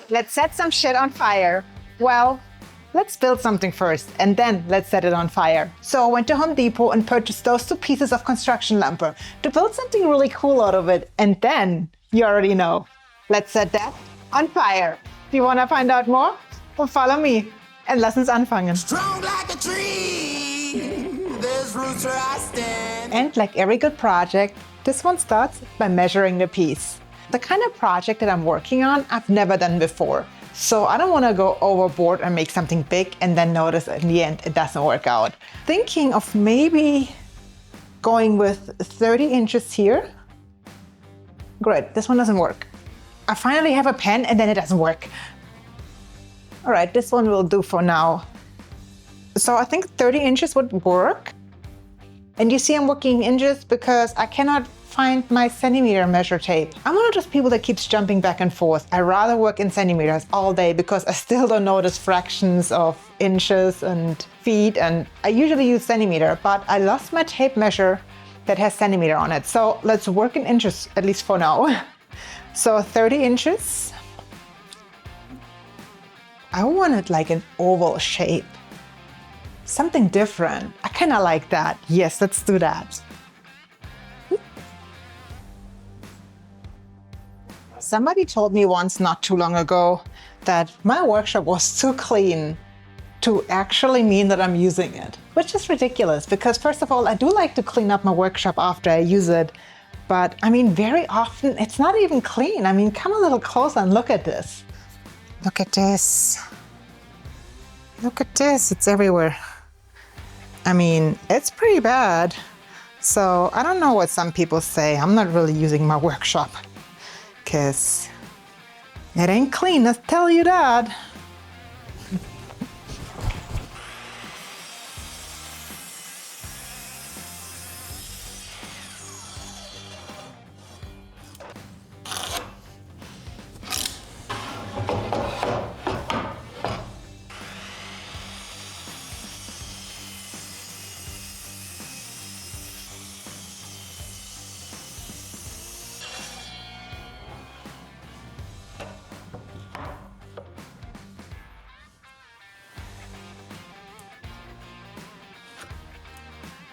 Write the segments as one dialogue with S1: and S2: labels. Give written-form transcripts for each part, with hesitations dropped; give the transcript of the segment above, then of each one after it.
S1: Let's set some shit on fire. Well, let's build something first and then let's set it on fire. So I went to Home Depot and purchased those 2 pieces of construction lumber to build something really cool out of it. And then, you already know, let's set that on fire. Do you want to find out more? Well, follow me and lass uns anfangen.
S2: Strong like a tree, there's roots where I stand.
S1: And like every good project, this one starts by measuring the piece. The kind of project that I'm working on, I've never done before. So I don't want to go overboard and make something big and then notice in the end it doesn't work out. Thinking of maybe going with 30 inches here. Great, this one doesn't work. I finally have a pen and then it doesn't work. All right, this one will do for now. So I think 30 inches would work. And you see I'm working in inches because I cannot find my centimeter measure tape. I'm one of those people that keeps jumping back and forth. I rather work in centimeters all day because I still don't notice fractions of inches and feet, and I usually use centimeter, but I lost my tape measure that has centimeter on it. So let's work in inches, at least for now. So 30 inches. I want it like an oval shape. Something different. I kind of like that. Yes, let's do that. Somebody told me once not too long ago that my workshop was too clean to actually mean that I'm using it, which is ridiculous because first of all, I do like to clean up my workshop after I use it. But I mean, very often it's not even clean. I mean, come a little closer and look at this. Look at this. Look at this, it's everywhere. I mean, it's pretty bad. So I don't know what some people say. I'm not really using my workshop because it ain't clean, I'll tell you that.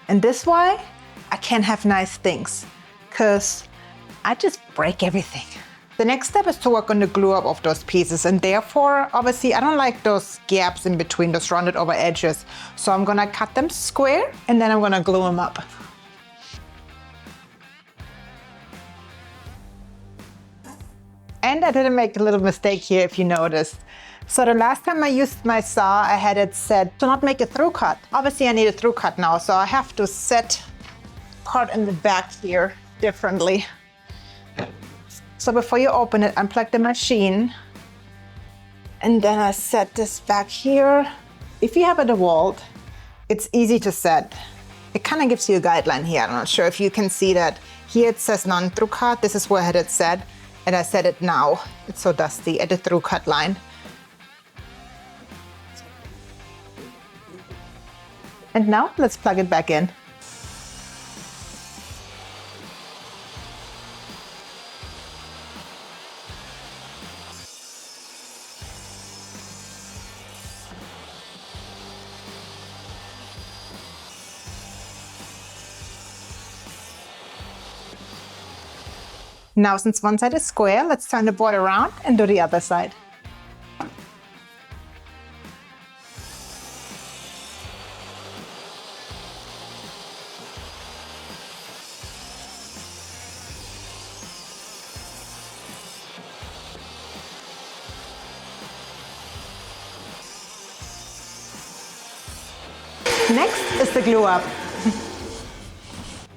S1: And this why I can't have nice things, because I just break everything. The next step is to work on the glue up of those pieces, and therefore, obviously, I don't like those gaps in between, those rounded over edges. So I'm gonna cut them square and then I'm gonna glue them up. And I didn't make a little mistake here if you noticed. So the last time I used my saw, I had it set to not make a through cut. Obviously I need a through cut now, so I have to set part in the back here differently. So before you open it, unplug the machine. And then I set this back here. If you have a DeWalt, it's easy to set. It kind of gives you a guideline here. I'm not sure if you can see that. Here it says non-through cut. This is where I had it set. And I set it now. It's so dusty at the through cut line. And now let's plug it back in. Now, since one side is square, let's turn the board around and do the other side. Next is the glue up.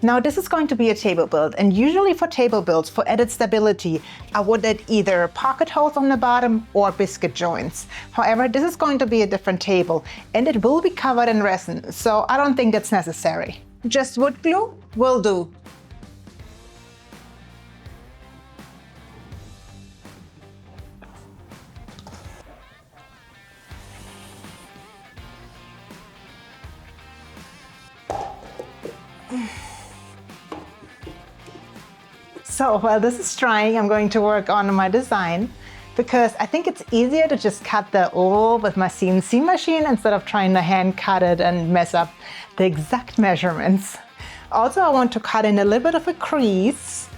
S1: Now this is going to be a table build, and usually for table builds, for added stability, I would add either pocket holes on the bottom or biscuit joints. However, this is going to be a different table and it will be covered in resin, so I don't think that's necessary. Just wood glue will do. So while this is drying, I'm going to work on my design. because I think it's easier to just cut the oval with my CNC machine instead of trying to hand cut it and mess up the exact measurements. Also, I want to cut in a little bit of a crease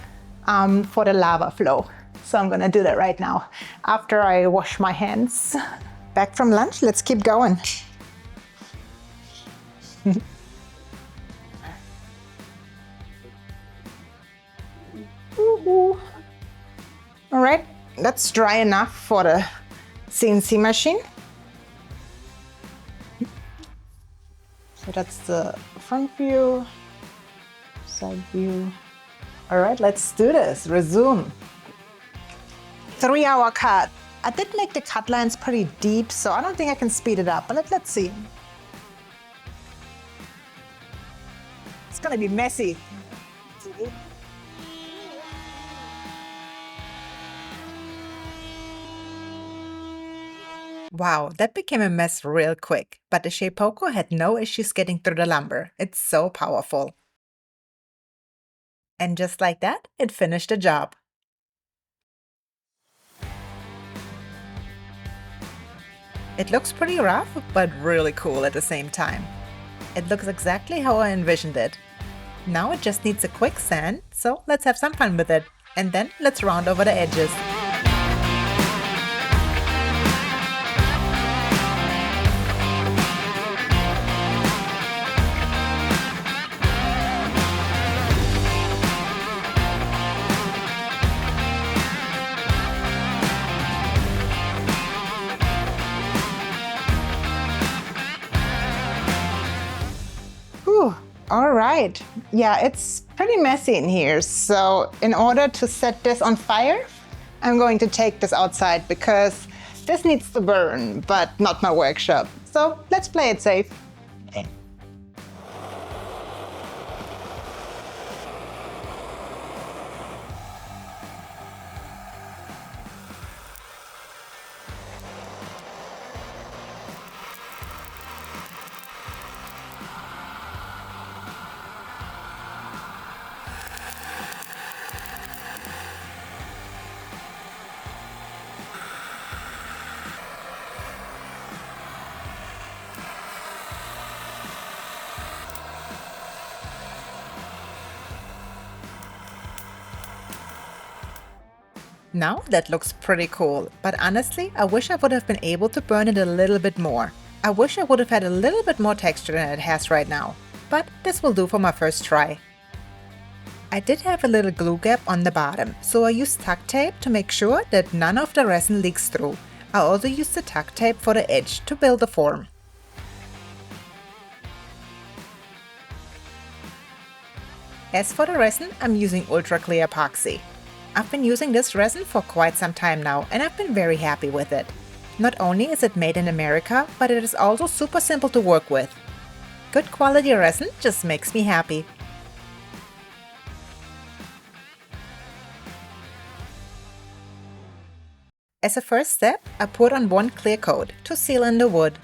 S1: for the lava flow. So I'm gonna do that right now after I wash my hands. Back from lunch, let's keep going. All right, that's dry enough for the CNC machine. So that's the front view, side view. All right, let's do this, resume. 3-hour cut. I did make the cut lines pretty deep, so I don't think I can speed it up, but let's see. It's gonna be messy. Wow, that became a mess real quick, but the Shapeoko had no issues getting through the lumber. It's so powerful. And just like that, it finished the job. It looks pretty rough, but really cool at the same time. It looks exactly how I envisioned it. Now it just needs a quick sand, so let's have some fun with it. And then let's round over the edges. All right. Yeah, it's pretty messy in here. So in order to set this on fire, I'm going to take this outside because this needs to burn, but not my workshop. So let's play it safe. Now that looks pretty cool, but honestly, I wish I would have been able to burn it a little bit more. I wish I would have had a little bit more texture than it has right now, but this will do for my first try. I did have a little glue gap on the bottom, so I used tuck tape to make sure that none of the resin leaks through. I also used the tuck tape for the edge to build the form. As for the resin, I'm using ultra clear epoxy. I've been using this resin for quite some time now and I've been very happy with it. Not only is it made in America, but it is also super simple to work with. Good quality resin just makes me happy. As a first step, I put on one clear coat to seal in the wood.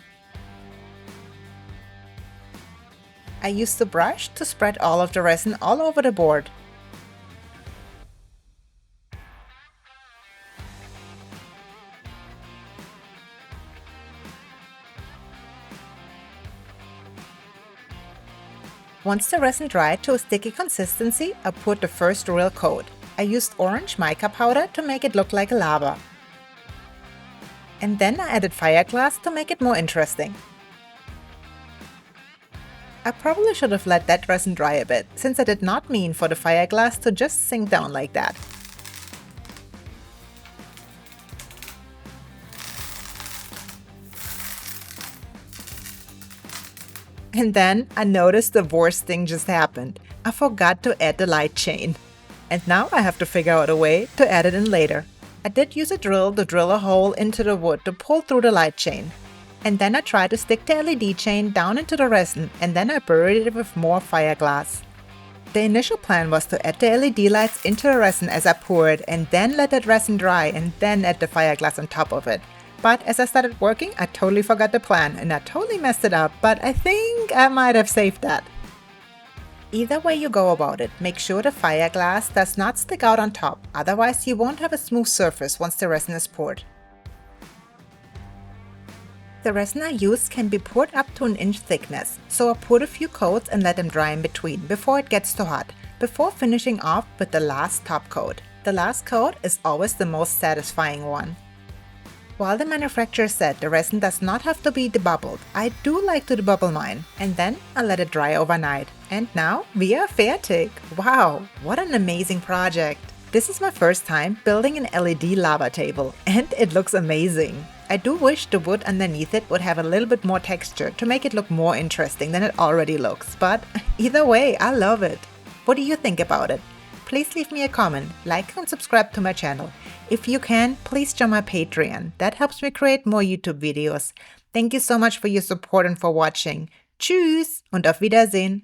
S1: I used the brush to spread all of the resin all over the board. Once the resin dried to a sticky consistency, I put the first real coat. I used orange mica powder to make it look like lava. And then I added fiberglass to make it more interesting. I probably should have let that resin dry a bit, since I did not mean for the fiberglass to just sink down like that. And then I noticed the worst thing just happened. I forgot to add the light chain. And now I have to figure out a way to add it in later. I did use a drill to drill a hole into the wood to pull through the light chain. And then I tried to stick the LED chain down into the resin and then I buried it with more fiberglass. The initial plan was to add the LED lights into the resin as I poured and then let that resin dry and then add the fiberglass on top of it. But as I started working, I totally forgot the plan and I totally messed it up, but I think I might have saved that. Either way you go about it, make sure the fiberglass does not stick out on top, otherwise you won't have a smooth surface once the resin is poured. The resin I use can be poured up to 1 inch thickness, so I poured a few coats and let them dry in between before it gets too hot, before finishing off with the last top coat. The last coat is always the most satisfying one. While the manufacturer said the resin does not have to be debubbled, I do like to debubble mine, and then I let it dry overnight. And now we are fertig! Wow, what an amazing project! This is my first time building an LED lava table, and it looks amazing. I do wish the wood underneath it would have a little bit more texture to make it look more interesting than it already looks, but either way, I love it. What do you think about it? Please leave me a comment, like and subscribe to my channel. If you can, please join my Patreon. That helps me create more YouTube videos. Thank you so much for your support and for watching. Tschüss und auf Wiedersehen.